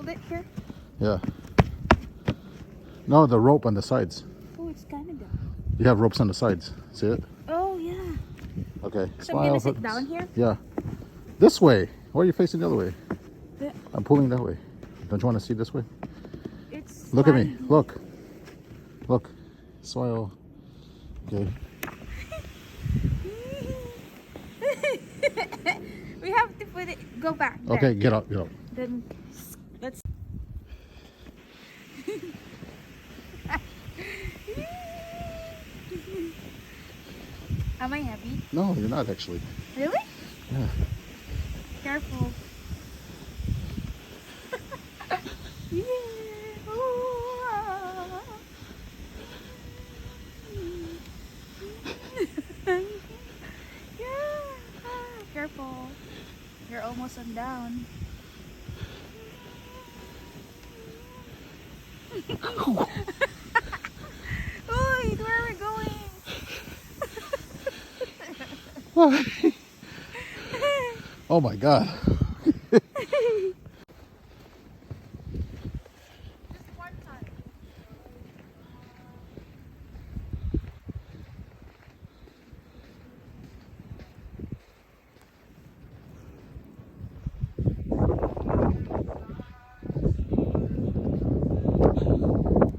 hold it here? Yeah. No, the rope on the sides. Oh, it's kind of down. You have ropes on the sides. See it? Oh, yeah. Okay. So I'm gonna sit down here? Yeah. This way. Why are you facing the other way? The... I'm pulling that way. Don't you want to see this way? It's Look at me. Look. Look. Soil. Okay. We have to put it. Go back. There. Okay, get up. Get up. Then let's. Am I heavy? No, you're not actually. Really? Yeah. Careful. Careful. You're almost on down. Wait, where are we going? Oh my God. Just one time.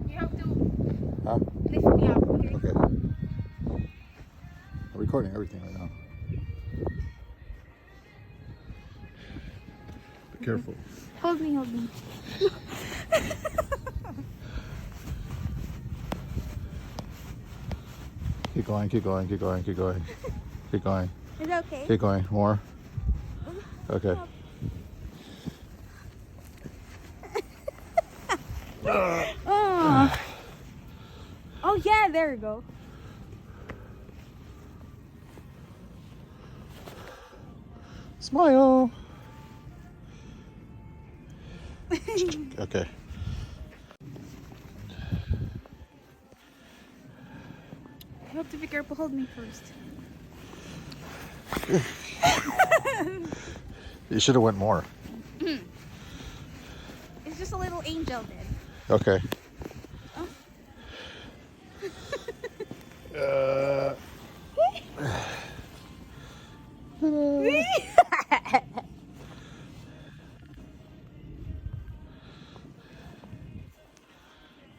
You have to Huh? lift me up, okay? Okay. I'm recording everything right now. Be careful. Hold me, hold me. Keep going, keep going, keep going, keep going. Keep going. Is that okay? Keep going. More. Okay. Oh. Oh yeah, there we go. Smile. Okay. You have to be careful. Hold me first. You should have went more. It's just a little angel then. Okay. Oh.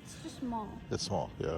It's too small. It's small, yeah.